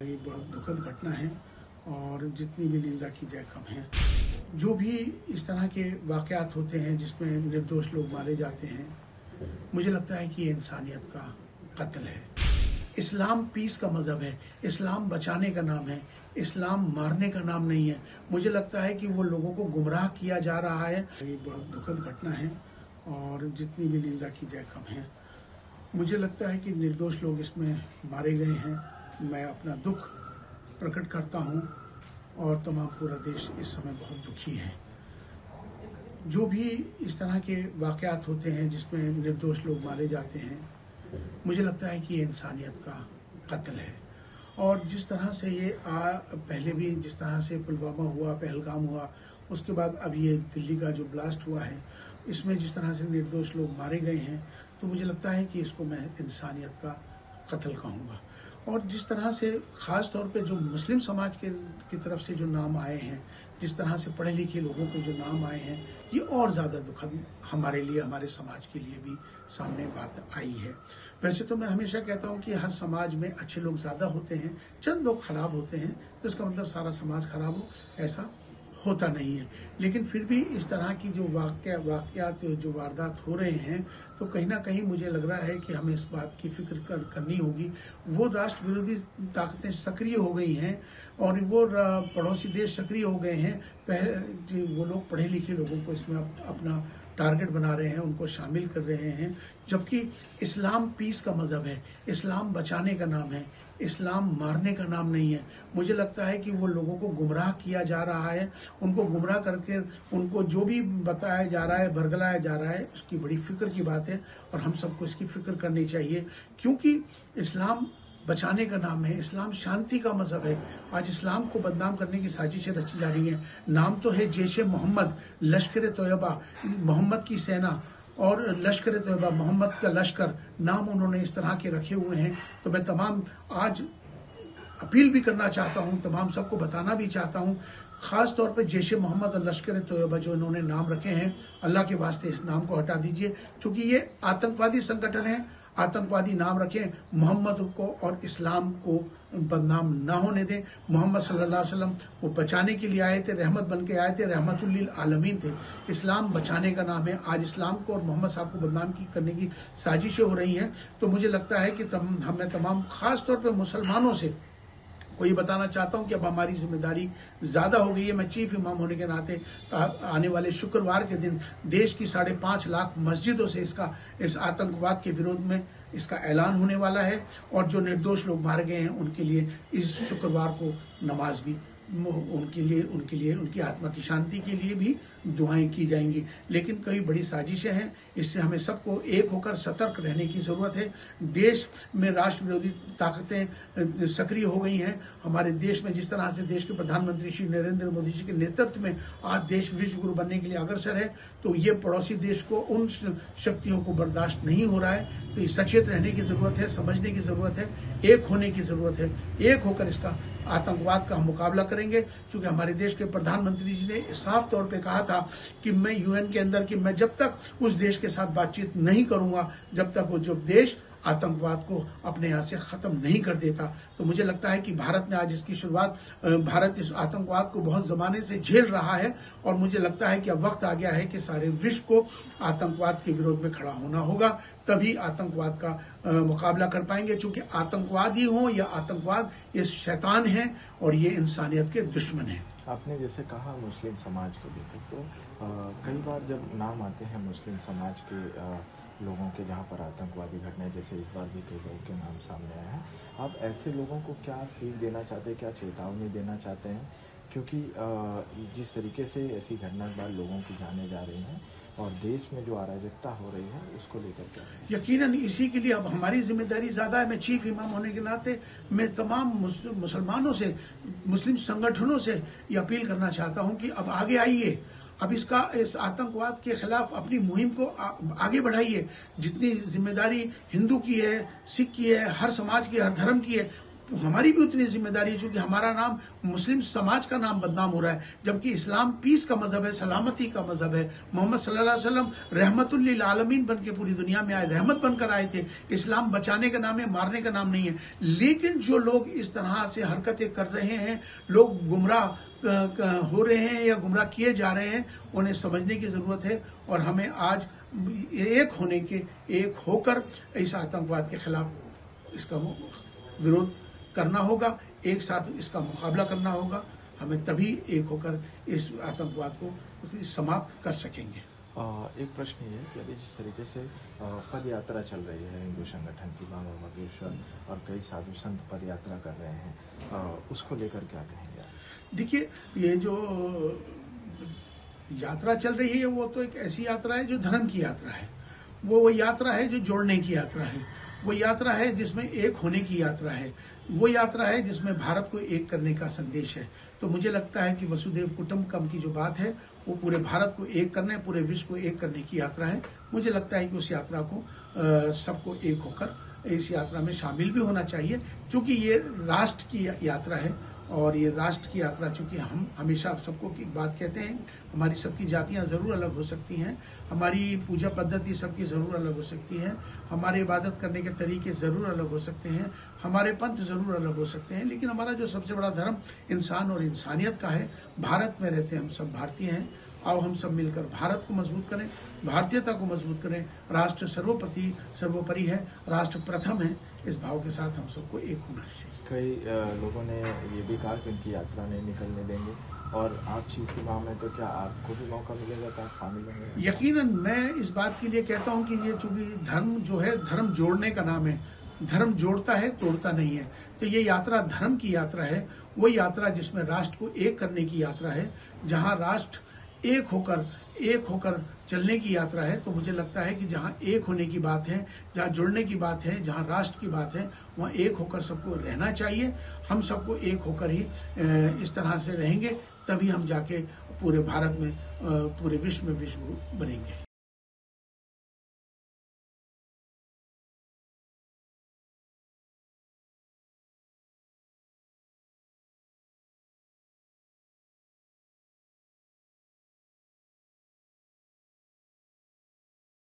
ये बहुत दुखद घटना है और जितनी भी निंदा की जाए कम है। जो भी इस तरह के वाक़यात होते हैं जिसमें निर्दोष लोग मारे जाते हैं, मुझे लगता है कि ये इंसानियत का कत्ल है। इस्लाम पीस का मज़हब है, इस्लाम बचाने का नाम है, इस्लाम मारने का नाम नहीं है। मुझे लगता है कि वो लोगों को गुमराह किया जा रहा है। ये बहुत दुखद घटना है और जितनी भी निंदा की जाए कम है। मुझे लगता है कि निर्दोष लोग इसमें मारे गए हैं। मैं अपना दुख प्रकट करता हूं और तमाम पूरा देश इस समय बहुत दुखी है। जो भी इस तरह के वाक़यात होते हैं जिसमें निर्दोष लोग मारे जाते हैं, मुझे लगता है कि ये इंसानियत का कत्ल है। और जिस तरह से ये पहले भी जिस तरह से पुलवामा हुआ, पहलगाम हुआ, उसके बाद अब ये दिल्ली का जो ब्लास्ट हुआ है, इसमें जिस तरह से निर्दोष लोग मारे गए हैं, तो मुझे लगता है कि इसको मैं इंसानियत का कत्ल कहूँगा। और जिस तरह से ख़ास तौर पे जो मुस्लिम समाज की तरफ से जो नाम आए हैं, जिस तरह से पढ़े लिखे लोगों के जो नाम आए हैं, ये और ज़्यादा दुखद हमारे लिए, हमारे समाज के लिए भी सामने बात आई है। वैसे तो मैं हमेशा कहता हूँ कि हर समाज में अच्छे लोग ज़्यादा होते हैं, चंद लोग खराब होते हैं, तो इसका मतलब सारा समाज खराब हो, ऐसा होता नहीं है। लेकिन फिर भी इस तरह की जो वाक़यात जो वारदात हो रहे हैं, तो कहीं ना कहीं मुझे लग रहा है कि हमें इस बात की फिक्र करनी होगी। वो राष्ट्र विरोधी ताकतें सक्रिय हो गई हैं और वो पड़ोसी देश सक्रिय हो गए हैं। पहले वो लोग पढ़े लिखे लोगों को इसमें अपना टारगेट बना रहे हैं, उनको शामिल कर रहे हैं, जबकि इस्लाम पीस का मज़हब है, इस्लाम बचाने का नाम है, इस्लाम मारने का नाम नहीं है। मुझे लगता है कि वो लोगों को गुमराह किया जा रहा है, उनको गुमराह करके उनको जो भी बताया जा रहा है, बरगलाया जा रहा है, उसकी बड़ी फिक्र की बात है और हम सबको इसकी फिक्र करनी चाहिए। क्योंकि इस्लाम बचाने का नाम है, इस्लाम शांति का मज़हब है। आज इस्लाम को बदनाम करने की साजिशें रची जा रही हैं। नाम तो है जैशे मोहम्मद, लश्कर तोयबा, मोहम्मद की सेना और लश्कर तोयबा, मोहम्मद का लश्कर, नाम उन्होंने इस तरह के रखे हुए हैं। तो मैं तमाम आज अपील भी करना चाहता हूं, तमाम सबको बताना भी चाहता हूं, खास तौर पे जैशे मोहम्मद और लश्कर तोयबा जो इन्होंने नाम रखे हैं, अल्लाह के वास्ते इस नाम को हटा दीजिए, क्योंकि ये आतंकवादी संगठन है। आतंकवादी नाम रखें, मोहम्मद को और इस्लाम को बदनाम ना होने दें। मोहम्मद सल्लल्लाहु अलैहि वसल्लम वो बचाने के लिए आए थे, रहमत बन के आए थे, रहमतुल लिल आलमीन थे। इस्लाम बचाने का नाम है। आज इस्लाम को और मोहम्मद साहब को बदनाम करने की साजिशें हो रही हैं। तो मुझे लगता है कि हमें तमाम खास तौर पर मुसलमानों से कोई बताना चाहता हूं कि अब हमारी जिम्मेदारी ज्यादा हो गई है। मैं चीफ इमाम होने के नाते आने वाले शुक्रवार के दिन देश की 5.5 लाख मस्जिदों से इस आतंकवाद के विरोध में इसका ऐलान होने वाला है और जो निर्दोष लोग मारे गए हैं उनके लिए इस शुक्रवार को नमाज भी उनके लिए उनकी आत्मा की शांति के लिए भी दुआएं की जाएंगी। लेकिन कई बड़ी साजिशें हैं, इससे हमें सबको एक होकर सतर्क रहने की जरूरत है। देश में राष्ट्र विरोधी ताकतें सक्रिय हो गई हैं। हमारे देश में जिस तरह से देश के प्रधानमंत्री श्री नरेंद्र मोदी जी के नेतृत्व में आज देश विश्व गुरु बनने के लिए अग्रसर है, तो ये पड़ोसी देश को उन शक्तियों को बर्दाश्त नहीं हो रहा है। तो सचेत रहने की जरूरत है, समझने की जरूरत है, एक होने की जरूरत है। एक होकर इसका आतंकवाद का हम मुकाबला करेंगे, क्योंकि हमारे देश के प्रधानमंत्री जी ने साफ तौर पे कहा था कि मैं यूएन के अंदर कि मैं जब तक उस देश के साथ बातचीत नहीं करूंगा जब तक वो जो देश आतंकवाद को अपने यहाँ से खत्म नहीं कर देता। तो मुझे लगता है कि भारत ने आज इसकी शुरुआत, भारत इस आतंकवाद को बहुत जमाने से झेल रहा है और मुझे लगता है कि अब वक्त आ गया है कि सारे विश्व को आतंकवाद के विरोध में खड़ा होना होगा, तभी आतंकवाद का मुकाबला कर पाएंगे। चूंकि आतंकवादी हो या आतंकवाद, ये शैतान है और ये इंसानियत के दुश्मन है। आपने जैसे कहा मुस्लिम समाज को लेकर, तो कई बार जब नाम आते हैं मुस्लिम समाज के लोगों के जहाँ पर आतंकवादी घटनाएं, जैसे इस बार भी कई लोगों के नाम सामने आए हैं, आप ऐसे लोगों को क्या सीख देना चाहते हैं, क्या चेतावनी देना चाहते हैं? क्योंकि जिस तरीके से ऐसी घटना के बाद लोगों की जाने जा रही हैं और देश में जो अराजकता हो रही है, उसको लेकर क्या? यकीनन इसी के लिए अब हमारी जिम्मेदारी ज्यादा है। मैं चीफ इमाम होने के नाते मैं तमाम मुसलमानों से, मुस्लिम संगठनों से ये अपील करना चाहता हूं कि अब आगे आइए, अब इस आतंकवाद के खिलाफ अपनी मुहिम को आगे बढ़ाइए। जितनी जिम्मेदारी हिंदू की है, सिख की है, हर समाज की, हर धर्म की है, तो हमारी भी उतनी जिम्मेदारी है, क्योंकि हमारा नाम मुस्लिम समाज का नाम बदनाम हो रहा है, जबकि इस्लाम पीस का मजहब है, सलामती का मजहब है। मोहम्मद सल्लल्लाहु अलैहि वसल्लम रहमतुल लिल आलमीन बन के पूरी दुनिया में आए, रहमत बनकर आए थे। इस्लाम बचाने का नाम है, मारने का नाम नहीं है। लेकिन जो लोग इस तरह से हरकतें कर रहे हैं, लोग गुमराह हो रहे हैं या गुमराह किए जा रहे हैं, उन्हें समझने की जरूरत है। और हमें आज एक होकर इस आतंकवाद के खिलाफ इसका विरोध करना होगा, एक साथ इसका मुकाबला करना होगा। हमें तभी एक होकर इस आतंकवाद को समाप्त कर सकेंगे। एक प्रश्न ये है कि अभी जिस तरीके से पद यात्रा चल रही है हिंदू संगठन की, बाबा बागेश्वर और कई साधु संत पद यात्रा कर रहे हैं, उसको लेकर क्या कहेंगे? देखिए, ये जो यात्रा चल रही है वो तो एक ऐसी यात्रा है जो धर्म की यात्रा है। वो यात्रा है जो जोड़ने की यात्रा है। वो यात्रा है जिसमें एक होने की यात्रा है। वो यात्रा है जिसमें भारत को एक करने का संदेश है। तो मुझे लगता है कि वसुधैव कुटुंबकम की जो बात है वो पूरे भारत को एक करने, पूरे विश्व को एक करने की यात्रा है। मुझे लगता है कि उस यात्रा को सबको एक होकर इस यात्रा में शामिल भी होना चाहिए, क्योंकि ये राष्ट्र की यात्रा है। और ये राष्ट्र की यात्रा, चूंकि हम हमेशा सबको की बात कहते हैं, हमारी सबकी जातियां जरूर अलग हो सकती हैं, हमारी पूजा पद्धति सबकी जरूर अलग हो सकती है, हमारे इबादत करने के तरीके जरूर अलग हो सकते हैं, हमारे पंथ जरूर अलग हो सकते हैं, लेकिन हमारा जो सबसे बड़ा धर्म इंसान और इंसानियत का है। भारत में रहते हम सब भारतीय हैं। आओ हम सब मिलकर भारत को मजबूत करें, भारतीयता को मजबूत करें। राष्ट्र सर्वोपरि है, राष्ट्र प्रथम है। इस भाव के साथ हम सबको एक होना चाहिए। कई लोगों ने ये भी कहा कि उनकी यात्रा नहीं निकलने देंगे, और आप चीफ इमाम हैं, तो क्या आपको भी मौका मिलेगा कि आप शामिल होंगे? यकीनन मैं इस बात के लिए कहता हूं कि ये चूंकि धर्म जो है, धर्म जोड़ने का नाम है। धर्म जोड़ता है, तोड़ता नहीं है। तो ये यात्रा धर्म की यात्रा है, वो यात्रा जिसमें राष्ट्र को एक करने की यात्रा है, जहां राष्ट्र एक होकर चलने की यात्रा है। तो मुझे लगता है कि जहां एक होने की बात है, जहां जुड़ने की बात है, जहां राष्ट्र की बात है, वहां एक होकर सबको रहना चाहिए। हम सबको एक होकर ही इस तरह से रहेंगे, तभी हम जाके पूरे भारत में, पूरे विश्व में विश्व बनेंगे।